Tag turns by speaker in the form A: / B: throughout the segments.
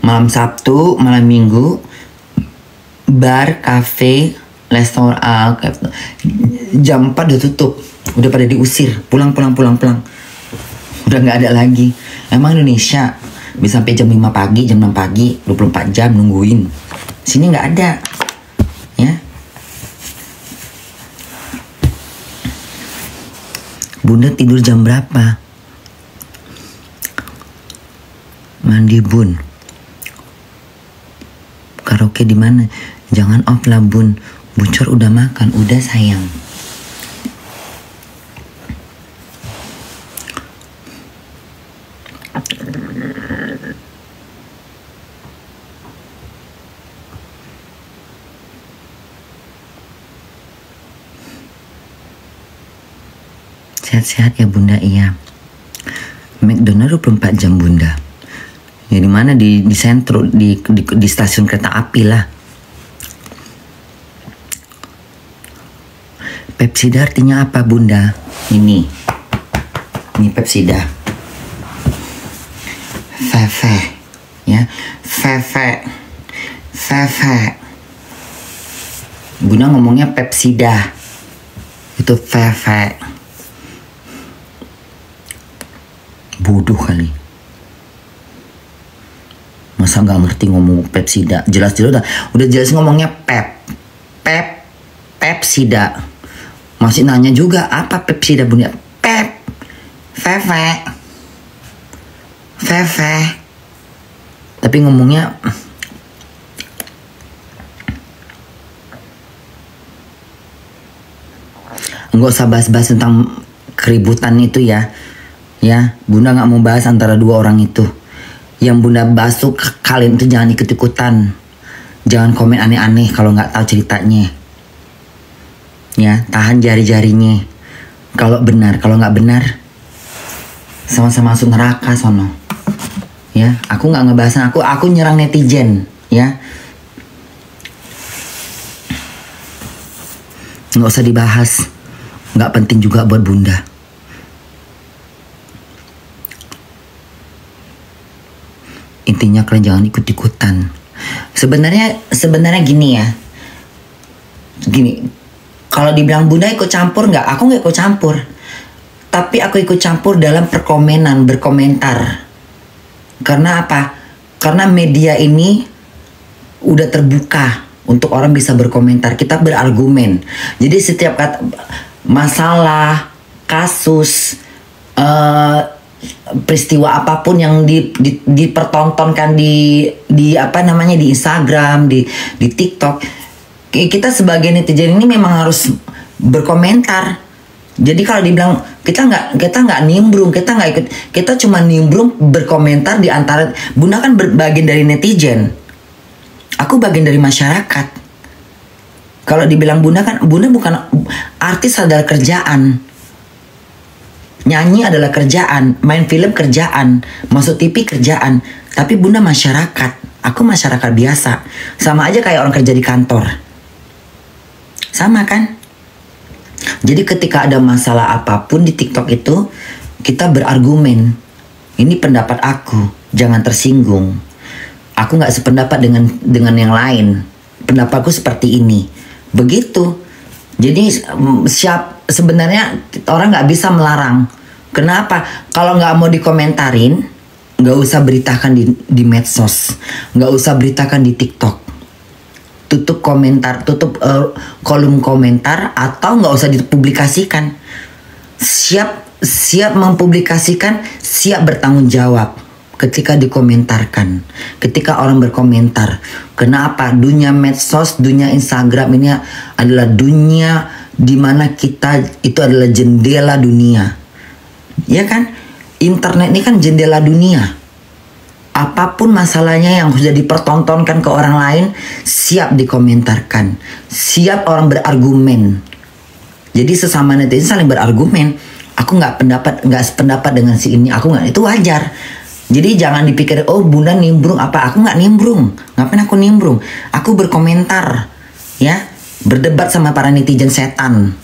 A: Malam Sabtu, malam Minggu, bar, kafe, restoran, jam 4 udah tutup. Udah pada diusir, pulang. Udah nggak ada lagi. Emang Indonesia bisa sampai jam 5 pagi, jam 6 pagi, 24 jam nungguin. Sini nggak ada. Ya. Bunda tidur jam berapa? Mandi Bun. Karaoke di mana? Jangan off lah Bun. Bucor udah makan, udah sayang. Sehat-sehat ya Bunda, iya. McDonald 24 jam Bunda. Ya di mana di sentro di stasiun kereta api lah. Pepsida artinya apa Bunda? Ini Pepsida. Feve, ya. Feve. Bunda ngomongnya Pepsida. Itu Feve. Bodoh kali. Masa nggak ngerti ngomong Pepsida? Jelas-jelas udah jelas ngomongnya Pepsida. Masih nanya juga apa Pepsida Bunda? Feve. Tapi ngomongnya nggak usah bahas-bahas tentang keributan itu ya. Ya, Bunda nggak mau bahas antara dua orang itu. Yang Bunda bahas tuh kalian itu jangan ikut-ikutan. Jangan komen aneh-aneh kalau nggak tahu ceritanya. Ya, tahan jari-jarinya. Kalau benar, kalau nggak benar, sama-sama masuk neraka sono. Ya, aku nggak ngebahas, aku nyerang netizen. Ya, nggak usah dibahas. Nggak penting juga buat Bunda. Intinya kalian jangan ikut-ikutan. Sebenarnya gini ya. Gini, kalau dibilang Bunda ikut campur nggak? Aku nggak ikut campur. Tapi aku ikut campur dalam berkomentar. Karena apa? Karena media ini udah terbuka untuk orang bisa berkomentar. Kita berargumen. Jadi setiap kata masalah, kasus, peristiwa apapun yang dipertontonkan di apa namanya di Instagram, di TikTok, kita sebagai netizen ini memang harus berkomentar. Jadi kalau dibilang kita nggak nimbrung, kita nggak ikut, kita cuma nimbrung berkomentar di antara. Bunda kan bagian dari netizen, aku bagian dari masyarakat. Kalau dibilang Bunda bukan artis, adalah kerjaan. Nyanyi adalah kerjaan, main film kerjaan, masuk TV kerjaan. Tapi Bunda masyarakat, aku masyarakat biasa. Sama aja kayak orang kerja di kantor. Sama kan? Jadi ketika ada masalah apapun di TikTok itu, kita berargumen. Ini pendapat aku, jangan tersinggung. Aku nggak sependapat dengan yang lain. Pendapatku seperti ini. Begitu. Jadi sebenarnya orang nggak bisa melarang. Kenapa? Kalau nggak mau dikomentarin, nggak usah beritakan di medsos, nggak usah beritakan di TikTok. Tutup komentar, tutup kolom komentar, atau nggak usah dipublikasikan. Siap mempublikasikan, siap bertanggung jawab ketika dikomentarkan, ketika orang berkomentar. Kenapa? Dunia medsos, dunia Instagram ini adalah dunia di mana kita itu adalah jendela dunia. Ya kan? Internet ini kan jendela dunia. Apapun masalahnya yang sudah dipertontonkan ke orang lain, siap dikomentarkan. Siap orang berargumen. Jadi sesama netizen saling berargumen. Aku nggak sependapat dengan si ini. Aku nggak, itu wajar. Jadi jangan dipikir, oh Bunda nimbrung apa? Aku nggak nimbrung. Ngapain aku nimbrung? Aku berkomentar, ya, berdebat sama para netizen setan.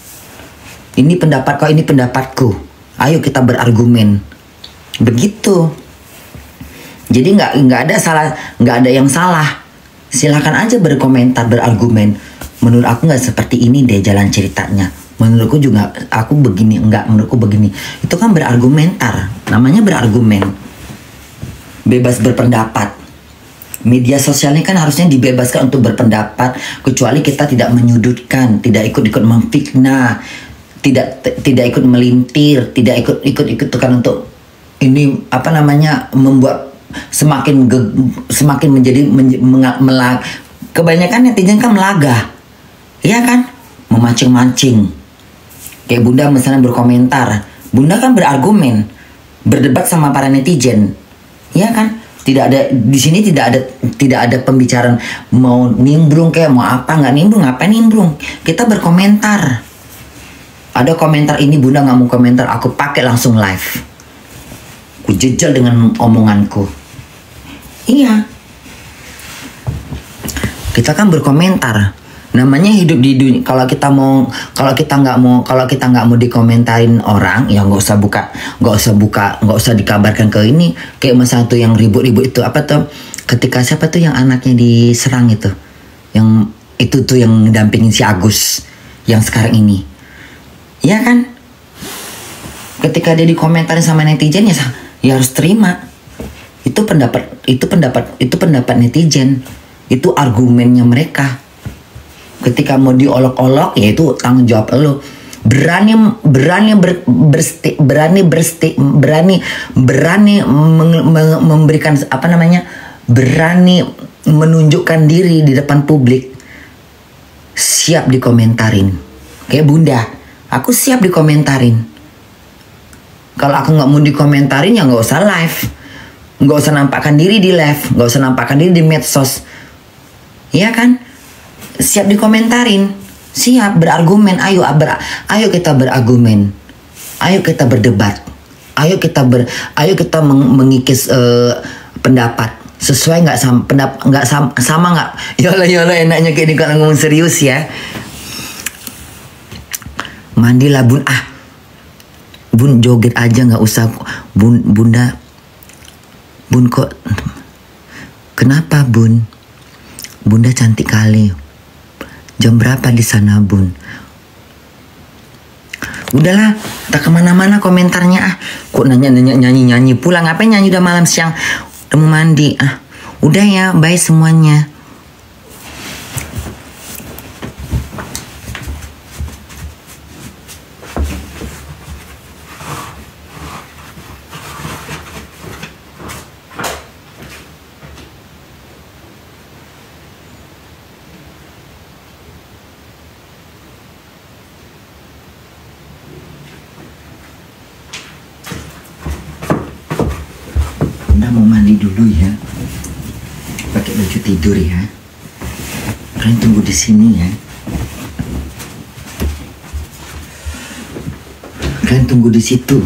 A: Ini pendapat kau, ini pendapatku. Ayo kita berargumen. Begitu. Jadi nggak ada salah, nggak ada yang salah. Silakan aja berkomentar, berargumen. Menurut aku nggak seperti ini deh jalan ceritanya. Menurutku juga aku begini, enggak, menurutku begini. Itu kan berargumentar, namanya berargumen. Bebas berpendapat. Media sosial ini kan harusnya dibebaskan untuk berpendapat, kecuali kita tidak menyudutkan, tidak ikut-ikut memfitnah, tidak ikut melintir, tidak ikut kan untuk ini apa namanya membuat semakin menjadi melag. Kebanyakan netizen kan melagah, iya kan, memancing-mancing. Kayak Bunda misalnya berkomentar, Bunda kan berargumen, berdebat sama para netizen, iya kan. Tidak ada di sini, tidak ada pembicaraan mau nimbrung kayak mau apa, nggak nimbrung, ngapain nimbrung, kita berkomentar. Ada komentar ini Bunda nggak mau komentar, aku pakai langsung live, aku jejel dengan omonganku. Iya, kita kan berkomentar. Namanya hidup di dunia. Kalau kita nggak mau dikomentarin orang, ya nggak usah dikabarkan ke ini. Kayak masa tuh yang ribut-ribut itu apa tuh? Ketika siapa tuh yang anaknya diserang itu, yang itu tuh yang dampingin si Agus, yang sekarang ini, ya kan? Ketika dia dikomentarin sama netizen ya harus terima. Itu pendapat netizen, itu argumennya mereka. Ketika mau diolok-olok, ya itu tanggung jawab lo. Berani memberikan apa namanya, berani menunjukkan diri di depan publik, siap dikomentarin. Kayak Bunda, aku siap dikomentarin. Kalau aku nggak mau dikomentarin ya nggak usah live. Nggak usah nampakkan diri di live, nggak usah nampakkan diri di medsos, iya kan? Siap dikomentarin, siap berargumen. Ayo kita berargumen, ayo kita berdebat, ayo kita mengikis pendapat sesuai nggak sama pendapat, nggak sama nggak? Yolah enaknya kayak ini kalau ngomong serius ya. Mandilah Bun, Bun joget aja nggak usah Bunda. Bun kok kenapa Bun? Bunda cantik kali. Jam berapa di sana Bun? Udahlah, tak kemana-mana komentarnya Kok nyanyi pulang? Ngapain nyanyi udah malam siang? Udah mau mandi Udah ya, bye semuanya. Mau mandi dulu ya, pakai baju tidur ya. Kalian tunggu di sini ya. Kalian tunggu di situ.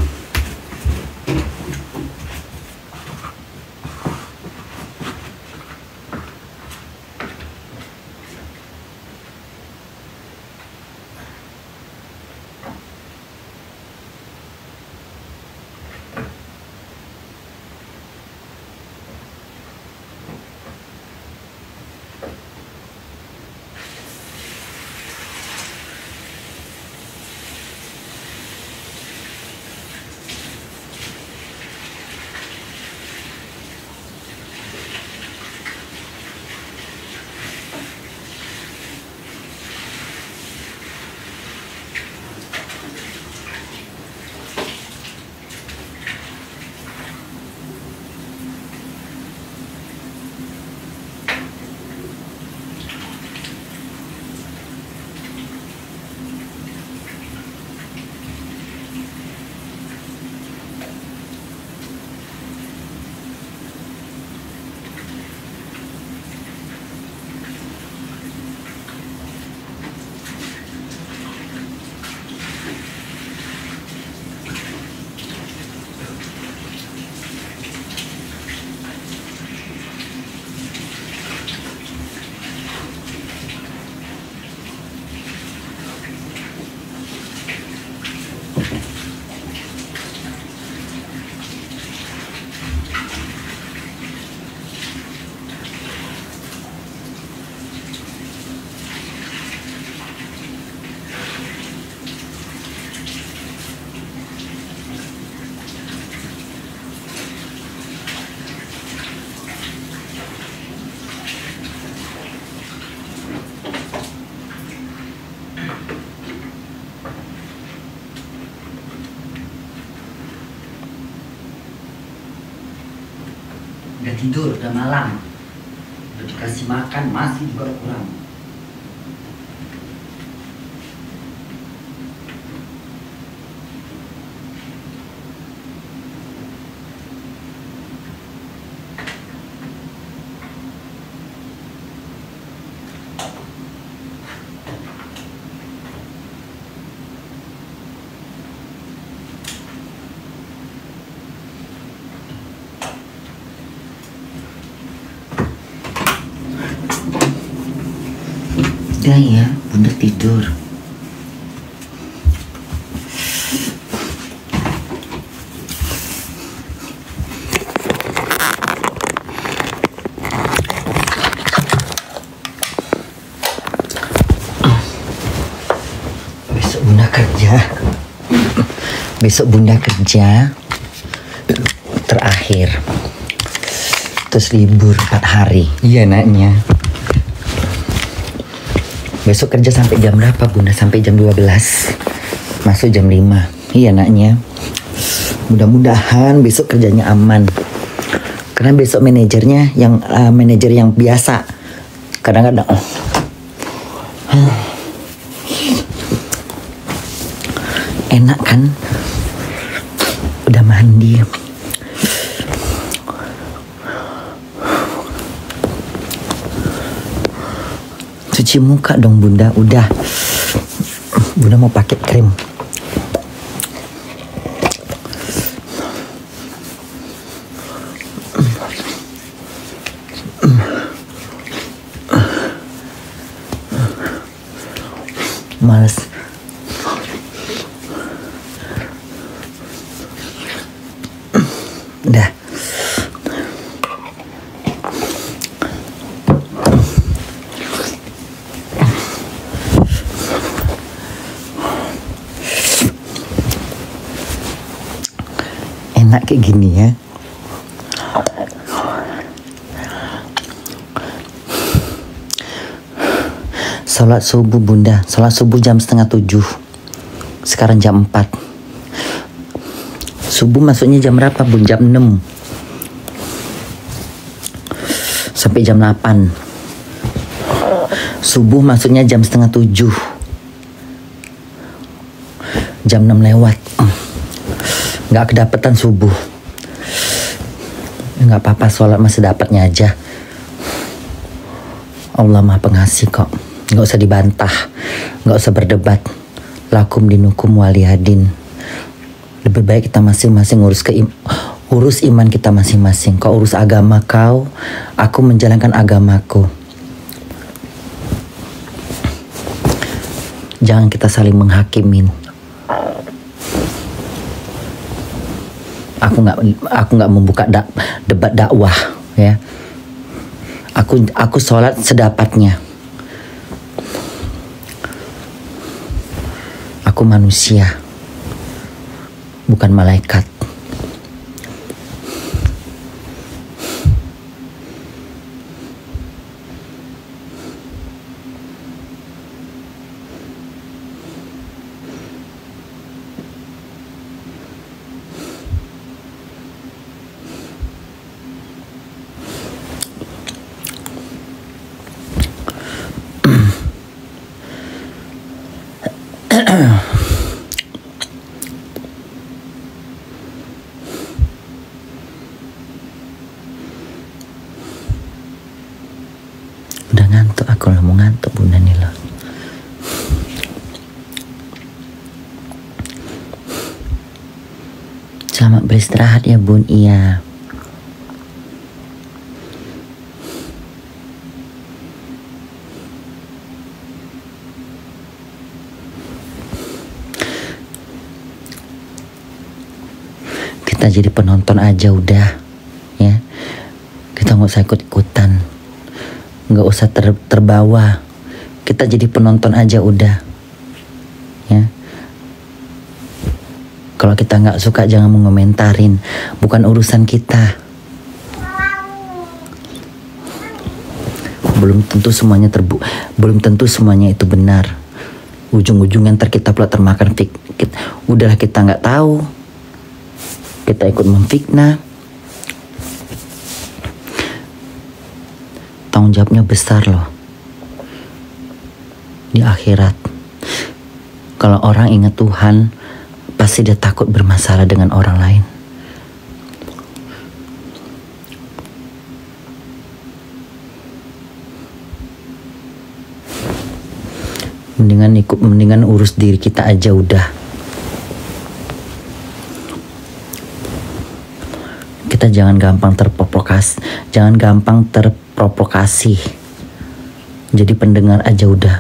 A: tidur, udah malam. Udah dikasih makan, masih juga kurang. Udah ya, Bunda tidur. Besok Bunda kerja. Besok Bunda kerja terakhir. Terus libur 4 hari. Iya naknya. Besok kerja sampai jam berapa Bunda? Sampai jam 12. Masuk jam 5. Iya naknya. Mudah-mudahan besok kerjanya aman. Karena besok manajernya yang manajer yang biasa. Kadang-kadang enak kan? Udah mandi. Cuci muka dong Bunda. Udah. Bunda mau pakai krim. Males. Udah. Enak kayak gini ya. Sholat subuh Bunda. Sholat subuh jam 6:30. Sekarang jam 4. Subuh masuknya jam berapa Bun? Jam 6 sampai jam 8. Subuh masuknya jam 6:30. Jam 6 lewat. Nggak kedapetan subuh. Nggak apa-apa, sholat masih dapatnya aja. Allah Maha Pengasih kok. Nggak usah dibantah, nggak usah berdebat. Lakum dinukum waliyadin. Lebih baik kita masing-masing urus iman kita masing-masing. Kau urus agama kau, aku menjalankan agamaku. Jangan kita saling menghakimin. Aku nggak membuka debat dakwah ya. Aku sholat sedapatnya. Aku manusia, bukan malaikat. Udah ngantuk, aku lah mau ngantuk Bunda nih loh. Selamat beristirahat ya Bun. Iya. Kita jadi penonton aja udah ya. Kita nggak usah ikut-ikutan, nggak usah terbawa. Kita jadi penonton aja udah ya. Kalau kita nggak suka jangan mengomentarin, bukan urusan kita. Belum tentu semuanya itu benar. Ujung-ujungnya ntar kita pula termakan udahlah, kita nggak tahu, kita ikut memfitnah. tanggung jawabnya besar loh di akhirat. Kalau orang ingat Tuhan, pasti dia takut bermasalah dengan orang lain. Mendingan urus diri kita aja udah. Kita jangan gampang terprovokasi. Jadi pendengar aja udah.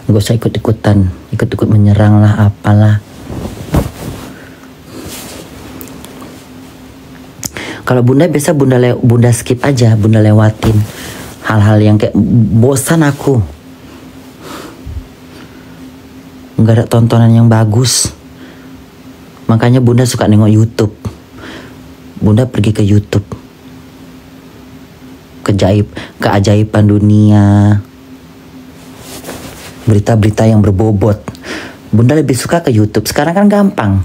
A: Gak usah ikut menyerang lah apalah. Kalau bunda biasa bunda skip aja, bunda lewatin hal-hal yang kayak bosan aku. Nggak ada tontonan yang bagus. Makanya bunda suka nengok YouTube. Bunda pergi ke YouTube. Keajaiban dunia. Berita-berita yang berbobot. Bunda lebih suka ke YouTube. Sekarang kan gampang.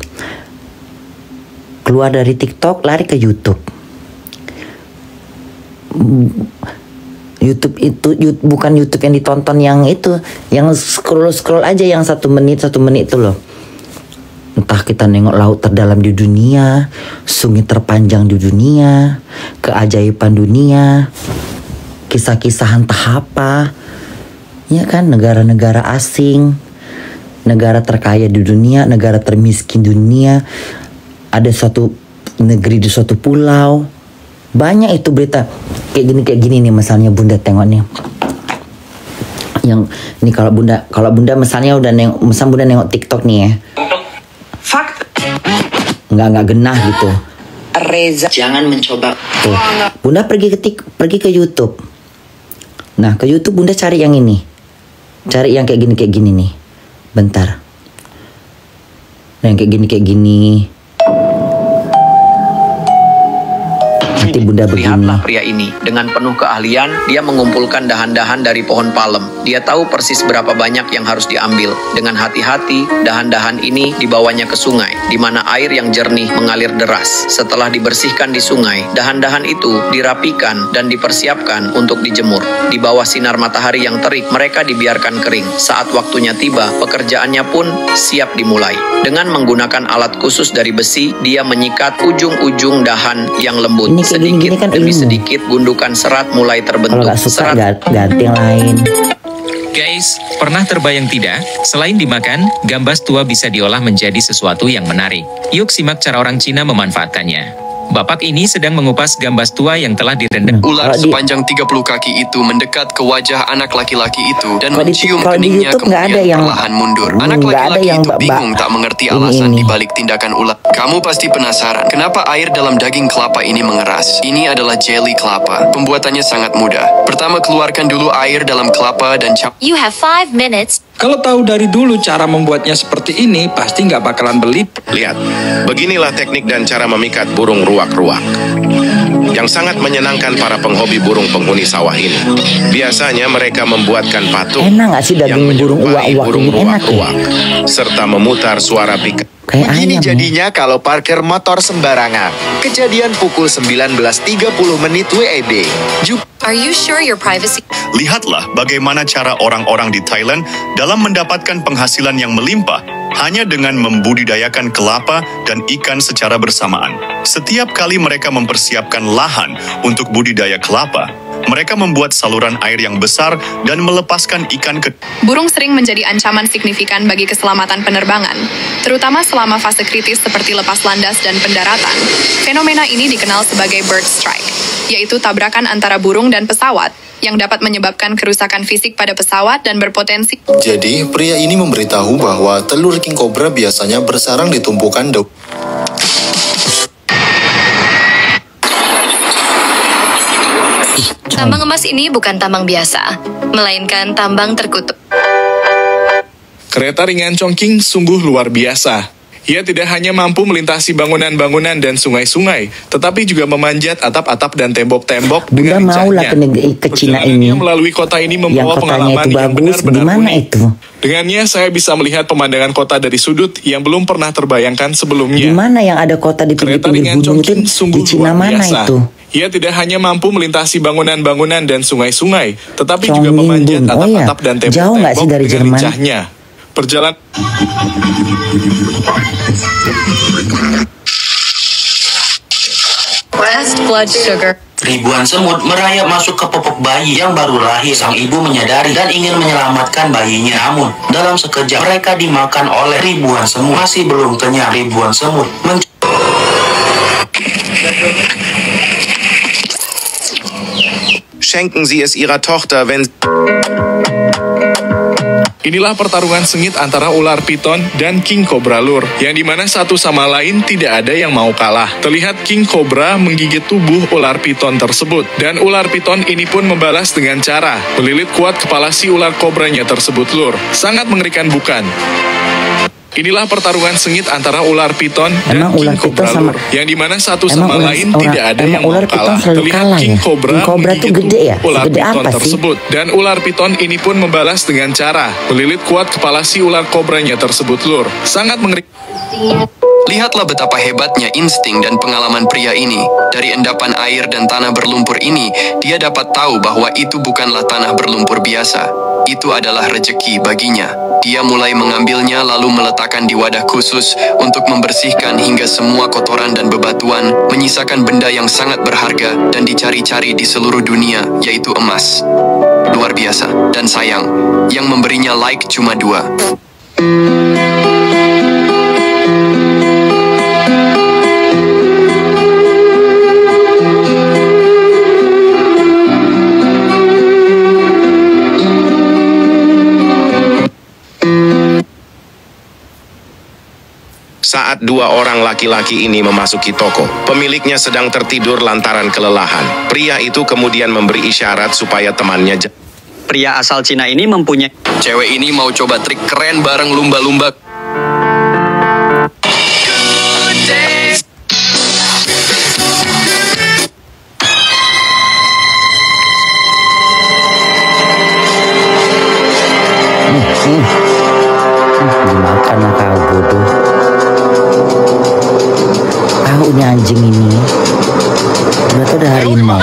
A: Keluar dari TikTok, lari ke YouTube. YouTube itu bukan YouTube yang ditonton yang itu, yang scroll aja yang 1 menit itu loh. Entah kita nengok laut terdalam di dunia, sungai terpanjang di dunia, keajaiban dunia, kisah-kisah entah apa, ya kan, negara-negara asing, negara terkaya di dunia, negara termiskin di dunia, ada suatu negeri di suatu pulau. Banyak itu berita kayak gini nih, misalnya bunda tengok nih. Yang ini kalau bunda misalnya bunda nengok TikTok nih ya.
B: Fakt.
A: Nggak genah gitu.
B: Reza, jangan mencoba.
A: Tuh. Bunda pergi ke YouTube. Nah, ke YouTube bunda cari yang ini. Cari yang kayak gini nih. Bentar. Nah, yang kayak gini. Nanti bunda begini.
C: Lihatlah pria ini. Dengan penuh keahlian, dia mengumpulkan dahan-dahan dari pohon palem. Dia tahu persis berapa banyak yang harus diambil. Dengan hati-hati, dahan-dahan ini dibawanya ke sungai, di mana air yang jernih mengalir deras. Setelah dibersihkan di sungai, dahan-dahan itu dirapikan dan dipersiapkan untuk dijemur. Di bawah sinar matahari yang terik, mereka dibiarkan kering. Saat waktunya tiba, pekerjaannya pun siap dimulai. Dengan menggunakan alat khusus dari besi, dia menyikat ujung-ujung dahan yang lembut. Sedikit
A: kan
C: demi sedikit gundukan serat mulai terbentuk.
A: Kalau gak suka ganti yang lain.
D: Guys, pernah terbayang tidak? Selain dimakan, gambas tua bisa diolah menjadi sesuatu yang menarik. Yuk simak cara orang Cina memanfaatkannya. Bapak ini sedang mengupas gambas tua yang telah direndam.
E: Ular sepanjang 30 kaki itu mendekat ke wajah anak laki-laki itu dan mencium keningnya, kemudian perlahan mundur. Anak laki-laki itu bingung, tak mengerti alasan dibalik tindakan ular. Kamu pasti penasaran, kenapa air dalam daging kelapa ini mengeras? Ini adalah jelly kelapa. Pembuatannya sangat mudah. Pertama, keluarkan dulu air dalam kelapa dan
F: You have 5 minutes.
G: Kalau tahu dari dulu cara membuatnya seperti ini, pasti nggak bakalan beli.
H: Lihat, beginilah teknik dan cara memikat burung ruak-ruak yang sangat menyenangkan para penghobi burung penghuni sawah ini. Biasanya mereka membuatkan patung yang menyerupai burung ruak-ruak serta memutar suara pikat.
I: Begini jadinya kalau parkir motor sembarangan. Kejadian pukul 19.30 WIB.
F: Are you sure your privacy?
J: Lihatlah bagaimana cara orang-orang di Thailand dalam mendapatkan penghasilan yang melimpah hanya dengan membudidayakan kelapa dan ikan secara bersamaan. Setiap kali mereka mempersiapkan lahan untuk budidaya kelapa, mereka membuat saluran air yang besar dan melepaskan ikan ke...
K: Burung sering menjadi ancaman signifikan bagi keselamatan penerbangan, terutama selama fase kritis seperti lepas landas dan pendaratan. Fenomena ini dikenal sebagai bird strike, yaitu tabrakan antara burung dan pesawat yang dapat menyebabkan kerusakan fisik pada pesawat dan berpotensi.
L: Jadi, pria ini memberitahu bahwa telur king cobra biasanya bersarang di tumpukan daun.
F: Tambang emas ini bukan tambang biasa, melainkan tambang terkutuk.
G: Kereta ringan Chongqing sungguh luar biasa. Ia tidak hanya mampu melintasi bangunan-bangunan dan sungai-sungai, tetapi juga memanjat atap-atap dan tembok-tembok dengan lincahnya.
A: Ke Cina ini.
G: Melalui kota ini membawa pengalaman yang benar-benar unik. Dengannya saya bisa melihat pemandangan kota dari sudut yang belum pernah terbayangkan sebelumnya.
A: Di mana yang ada kota di pinggir gunung itu? Di Cina mana itu?
G: Ia tidak hanya mampu melintasi bangunan-bangunan dan sungai-sungai, tetapi juga memanjat atap-atap dan tembok-tembok dengan lincahnya. Perjalanan
F: Breast blood sugar.
M: Ribuan semut merayap masuk ke popok bayi yang baru lahir. Sang ibu menyadari dan ingin menyelamatkan bayinya. Namun, dalam sekejap mereka dimakan oleh ribuan semut. Masih belum kenyang, ribuan semut
H: Schenken Sie es Ihrer Tochter, wenn...
G: Inilah pertarungan sengit antara ular piton dan king cobra lur, yang dimana satu sama lain tidak ada yang mau kalah. Terlihat king cobra menggigit tubuh ular piton tersebut, dan ular piton ini pun membalas dengan cara melilit kuat kepala si ular kobranya tersebut lur. Sangat mengerikan bukan? Inilah pertarungan sengit antara ular piton dan king cobra lur, yang dimana satu sama lain tidak ada yang mau kalah. Terlihat king cobra menggigit tubuh ular piton tersebut, dan ular piton ini pun membalas dengan cara melilit kuat kepala si ular kobranya tersebut lur. Sangat mengerikan.
E: Lihatlah betapa hebatnya insting dan pengalaman pria ini. Dari endapan air dan tanah berlumpur ini, dia dapat tahu bahwa itu bukanlah tanah berlumpur biasa. Itu adalah rejeki baginya. Dia mulai mengambilnya lalu meletakkan di wadah khusus untuk membersihkan hingga semua kotoran dan bebatuan, menyisakan benda yang sangat berharga dan dicari-cari di seluruh dunia, yaitu emas. Luar biasa. Dan sayang, yang memberinya like cuma 2.
H: Saat 2 orang laki-laki ini memasuki toko, pemiliknya sedang tertidur lantaran kelelahan. Pria itu kemudian memberi isyarat supaya temannya
N: Pria asal Cina ini mempunyai...
E: Cewek ini mau coba trik keren bareng lumba-lumba.
A: Makan kau bodoh. Tahunya anjing ini. Udah harimau.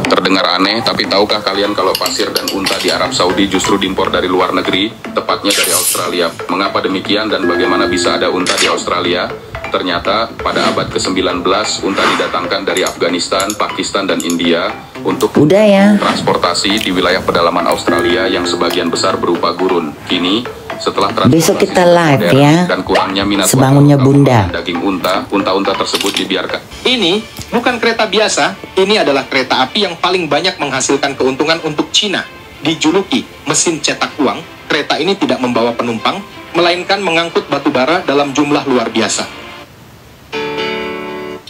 O: Terdengar aneh, tapi tahukah kalian kalau pasir dan unta di Arab Saudi justru diimpor dari luar negeri, tepatnya dari Australia? Mengapa demikian dan bagaimana bisa ada unta di Australia? Ternyata pada abad ke-19 unta didatangkan dari Afghanistan, Pakistan, dan India untuk transportasi di wilayah pedalaman Australia yang sebagian besar berupa gurun. Kini, setelah
A: besok kita live ya,
O: dan kurangnya minat
A: sebangunnya Bunda.
O: Daging unta tersebut dibiarkan.
C: Ini bukan kereta biasa, ini adalah kereta api yang paling banyak menghasilkan keuntungan untuk Cina. Dijuluki mesin cetak uang, kereta ini tidak membawa penumpang, melainkan mengangkut batu bara dalam jumlah luar biasa.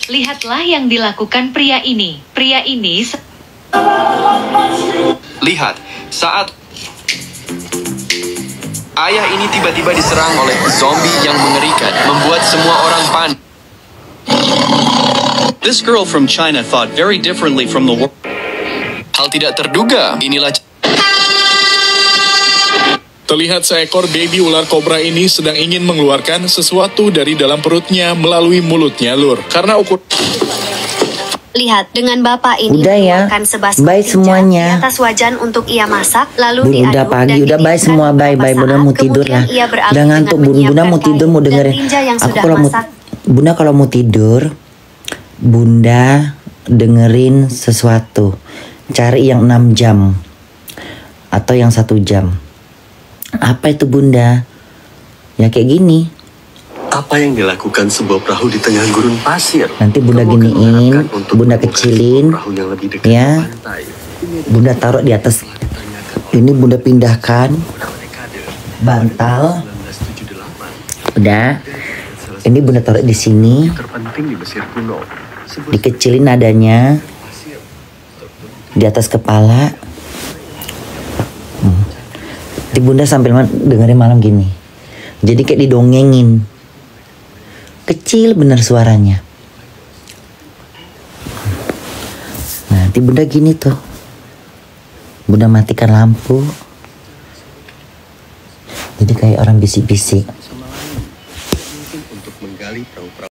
P: Lihatlah yang dilakukan pria ini.
E: Lihat, saat ayah ini tiba-tiba diserang oleh zombie yang mengerikan, membuat semua orang panik.
Q: This girl from China thought very differently from the world.
E: Hal tidak terduga, inilah...
G: Terlihat seekor baby ular kobra ini sedang ingin mengeluarkan sesuatu dari dalam perutnya melalui mulutnya lur. Karena
R: Lihat, dengan bapak ini
A: mengeluarkan sebaskom semuanya
R: di atas wajan untuk ia masak, lalu
A: Bunda
R: diaduk
A: pagi
R: dan
A: udah bye semua bye Bunda mau tidur lah. Udah ngantuk Bunda mau tidur mau dengerin. Aku kalau mau tidur, Bunda dengerin sesuatu. Cari yang 6 jam atau yang 1 jam. Apa itu Bunda? Ya kayak gini.
S: Apa yang dilakukan sebuah perahu di tengah gurun pasir?
A: Nanti Bunda giniin, Bunda kecilin, ya. Bunda taruh di atas. Ini Bunda pindahkan bantal. Udah. Ini Bunda taruh di sini. Dikecilin nadanya. Di atas kepala. Nanti Bunda sambil dengerin malam gini. Jadi kayak didongengin. Kecil bener suaranya. Nah, nanti Bunda gini tuh. Bunda matikan lampu. Jadi kayak orang bisik-bisik.